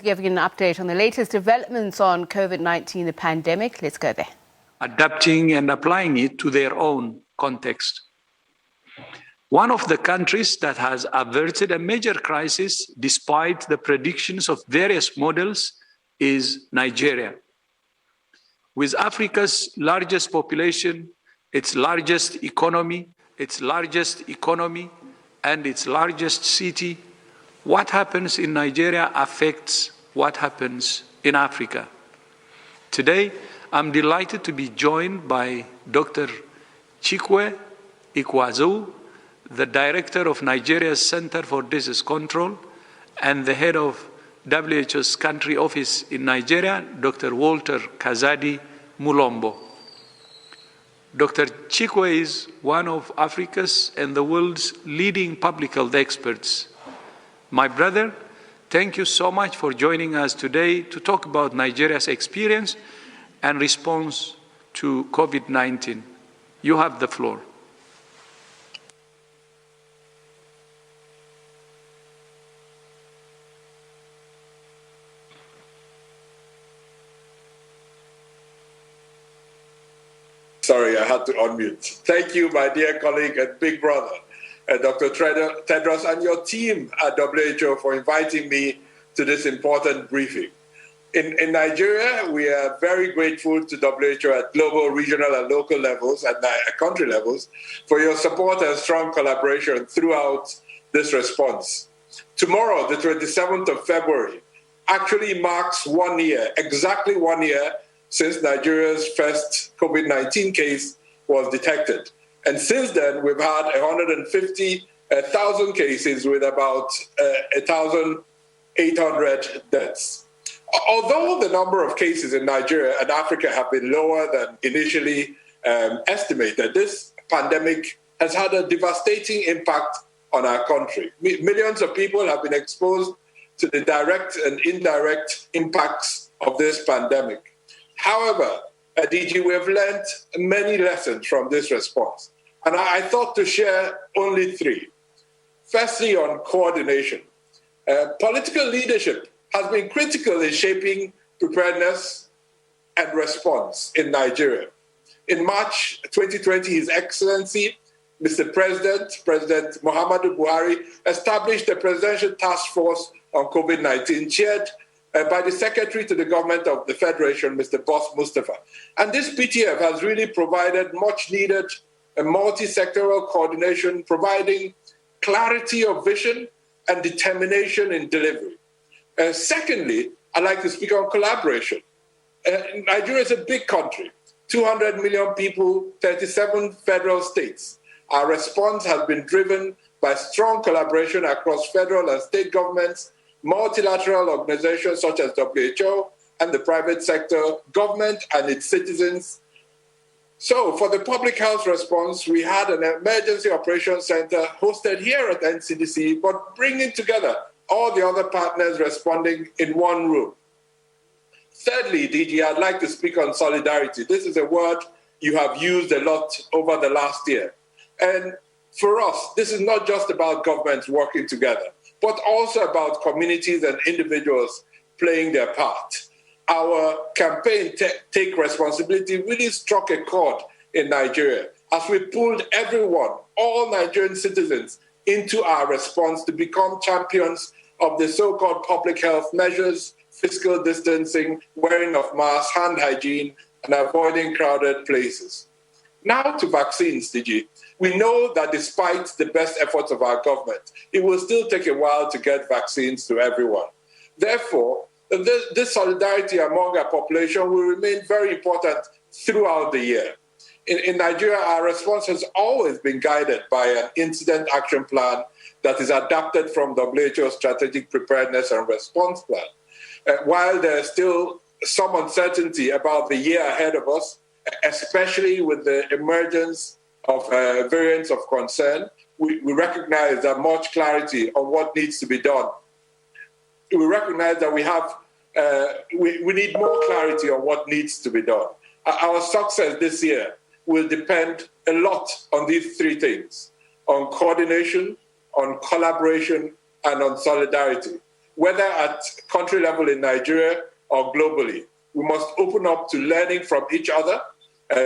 Giving an update on the latest developments on COVID-19, the pandemic. Let's go there. Adapting and applying it to their own context. One of the countries that has averted a major crisis despite the predictions of various models is Nigeria. With Africa's largest population, its largest economy, and its largest city, what happens in Nigeria affects what happens in Africa. Today, I'm delighted to be joined by Dr. Chikwe Ikwazu, the director of Nigeria's Center for Disease Control and the head of WHO's country office in Nigeria, Dr. Walter Kazadi Mulombo. Dr. Chikwe is one of Africa's and the world's leading public health experts. My brother, thank you so much for joining us today to talk about Nigeria's experience and response to COVID-19. You have the floor. Sorry, I had to unmute. Thank you, my dear colleague and big brother, Dr. Tedros, and your team at WHO for inviting me to this important briefing. In Nigeria, we are very grateful to WHO at global, regional, and local levels, and country levels, for your support and strong collaboration throughout this response. Tomorrow, the 27th of February, actually marks 1 year, exactly 1 year, since Nigeria's first COVID-19 case was detected. And since then, we've had 150,000 cases with about 1,800 deaths. Although the number of cases in Nigeria and Africa have been lower than initially estimated, this pandemic has had a devastating impact on our country. Millions of people have been exposed to the direct and indirect impacts of this pandemic. However, DG, we have learned many lessons from this response, and I thought to share only three. Firstly, on coordination. Political leadership has been critical in shaping preparedness and response in Nigeria. In March 2020, His Excellency, Mr. President Muhammadu Buhari, established a presidential task force on COVID-19, chaired by the Secretary to the Government of the Federation, Mr. Boss Mustafa. And this PTF has really provided much needed multi-sectoral coordination, providing clarity of vision and determination in delivery. Secondly, I'd like to speak on collaboration. Nigeria is a big country, 200 million people, 37 federal states. Our response has been driven by strong collaboration across federal and state governments, multilateral organizations such as WHO and the private sector, government and its citizens. So for the public health response, we had an emergency operations center hosted here at NCDC, but bringing together all the other partners responding in one room. Thirdly, DG, I'd like to speak on solidarity. This is a word you have used a lot over the last year. And for us, this is not just about governments working together, but also about communities and individuals playing their part. Our campaign, Take Responsibility, really struck a chord in Nigeria as we pulled everyone, all Nigerian citizens, into our response to become champions of the so-called public health measures, physical distancing, wearing of masks, hand hygiene, and avoiding crowded places. Now to vaccines, DG. We know that despite the best efforts of our government, it will still take a while to get vaccines to everyone. Therefore, this solidarity among our population will remain very important throughout the year. In Nigeria, our response has always been guided by an incident action plan that is adapted from WHO's Strategic Preparedness and Response Plan. While there's still some uncertainty about the year ahead of us, especially with the emergence of variants of concern, we recognize that much clarity on what needs to be done. We recognize that we need more clarity on what needs to be done. Our success this year will depend a lot on these three things: on coordination, on collaboration, and on solidarity. whether at country level in Nigeria or globally. We must open up to learning from each other,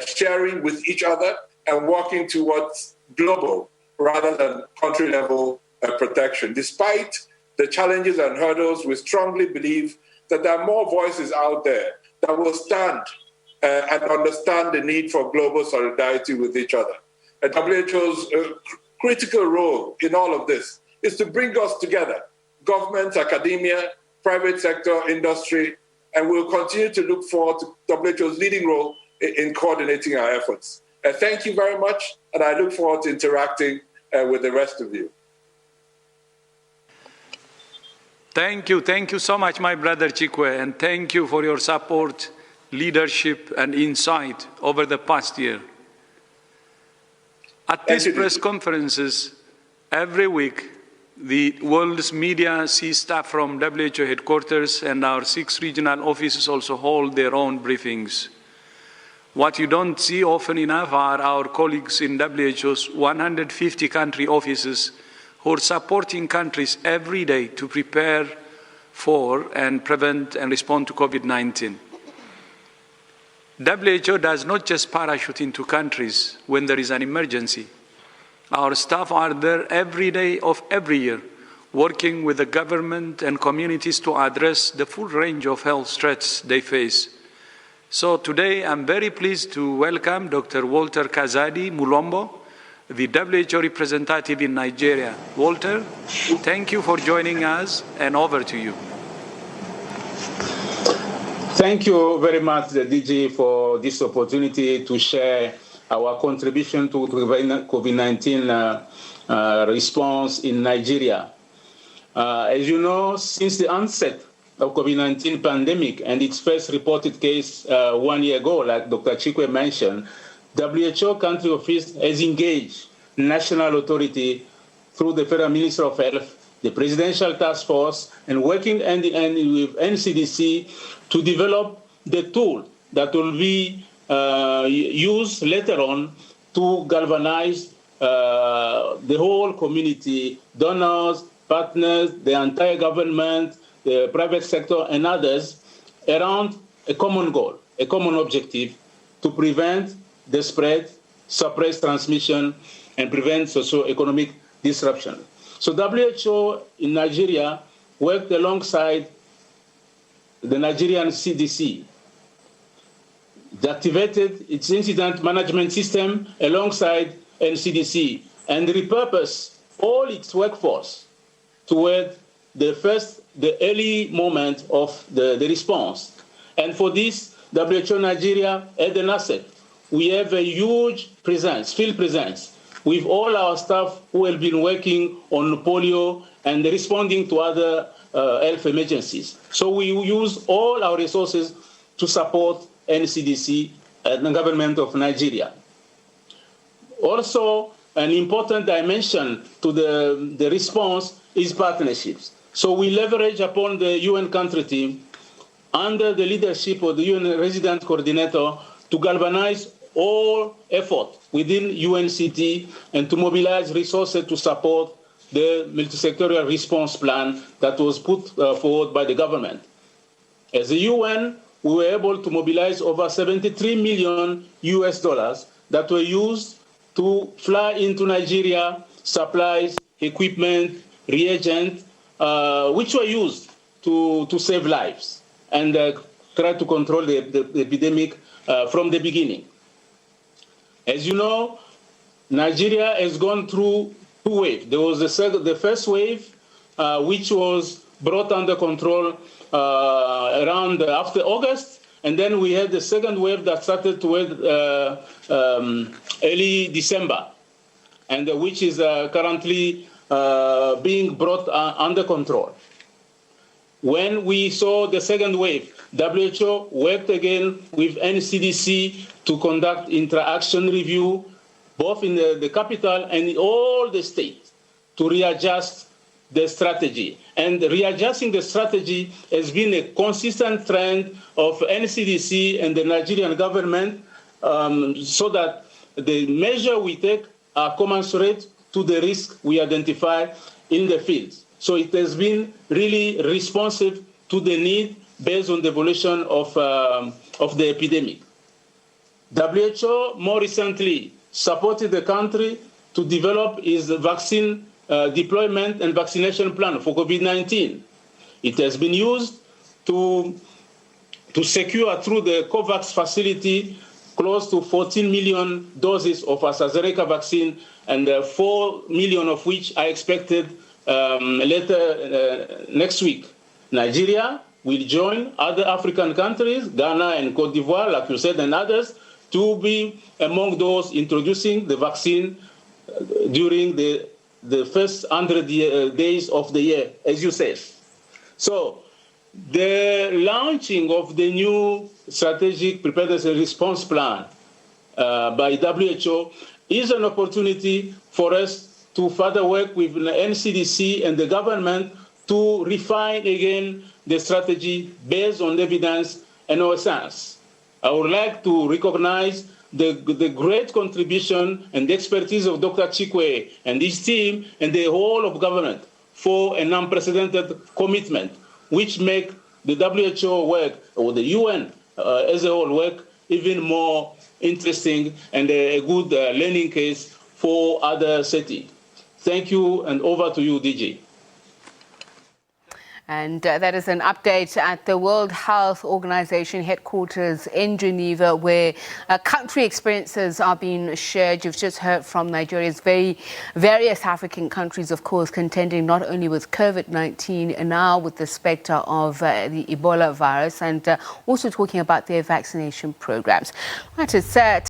sharing with each other, and working towards global rather than country level protection. Despite the challenges and hurdles, we strongly believe that there are more voices out there that will stand and understand the need for global solidarity with each other. And WHO's critical role in all of this is to bring us together, government, academia, private sector, industry, and we'll continue to look forward to WHO's leading role in coordinating our efforts. Thank you very much, and I look forward to interacting with the rest of you. Thank you so much, my brother Chikwe, and thank you for your support, leadership, and insight over the past year. At these press conferences, every week, the world's media sees staff from WHO headquarters, and our 6 regional offices also hold their own briefings. What you don't see often enough are our colleagues in WHO's 150 country offices who are supporting countries every day to prepare for and prevent and respond to COVID-19. WHO does not just parachute into countries when there is an emergency. Our staff are there every day of every year, working with the government and communities to address the full range of health threats they face. So today I'm very pleased to welcome Dr. Walter Kazadi Mulombo, the WHO representative in Nigeria. Walter, thank you for joining us, and over to you. Thank you very much, DG, for this opportunity to share our contribution to COVID-19 response in Nigeria. As you know, since the onset of COVID-19 pandemic and its first reported case 1 year ago, like Dr. Chikwe mentioned, WHO country office has engaged national authority through the Federal Ministry of Health, the Presidential Task Force, and working hand in hand with NCDC to develop the tool that will be used later on to galvanize the whole community, donors, partners, the entire government, the private sector, and others around a common goal, a common objective to prevent the spread, suppress transmission, and prevent socio-economic disruption. So WHO in Nigeria worked alongside the Nigerian CDC. It activated its incident management system alongside NCDC and repurposed all its workforce toward the early moment of the response. And for this, WHO Nigeria had an asset. We have a huge presence, field presence, with all our staff who have been working on polio and responding to other health emergencies. So we use all our resources to support NCDC and the government of Nigeria. Also, an important dimension to the response is partnerships. So we leverage upon the UN country team under the leadership of the UN resident coordinator to galvanize all effort within UNCT and to mobilize resources to support the multisectorial response plan that was put forward by the government. As the UN, we were able to mobilize over $73 million that were used to fly into Nigeria, supplies, equipment, reagents, which were used to save lives and try to control the epidemic from the beginning. As you know, Nigeria has gone through 2 waves. There was the first wave, which was brought under control around after August, and then we had the second wave that started toward early December, and which is currently being brought under control. When we saw the second wave, WHO worked again with NCDC to conduct interaction review, both in the capital and in all the states, to readjust the strategy. And readjusting the strategy has been a consistent trend of NCDC and the Nigerian government, so that the measure we take are commensurate to the risk we identify in the fields. So it has been really responsive to the need based on the evolution of the epidemic. WHO more recently supported the country to develop its vaccine deployment and vaccination plan for COVID-19. It has been used to secure through the COVAX facility close to 14 million doses of AstraZeneca vaccine, and 4 million of which are expected later next week. Nigeria will join other African countries, Ghana and Cote d'Ivoire, like you said, and others, to be among those introducing the vaccine during the first 100 days of the year, as you said. So the launching of the new strategic preparedness and response plan by WHO is an opportunity for us to further work with the NCDC and the government to refine again the strategy based on evidence and science. I would like to recognize the great contribution and the expertise of Dr. Chikwe and his team and the whole of government for an unprecedented commitment, which make the WHO work, or the UN as a whole work, even more interesting and a good learning case for other cities. Thank you, and over to you, DJ. And that is an update at the World Health Organization headquarters in Geneva, where country experiences are being shared. You've just heard from Nigeria's various African countries, of course, contending not only with COVID-19, and now with the specter of the Ebola virus, and also talking about their vaccination programs. Right, it's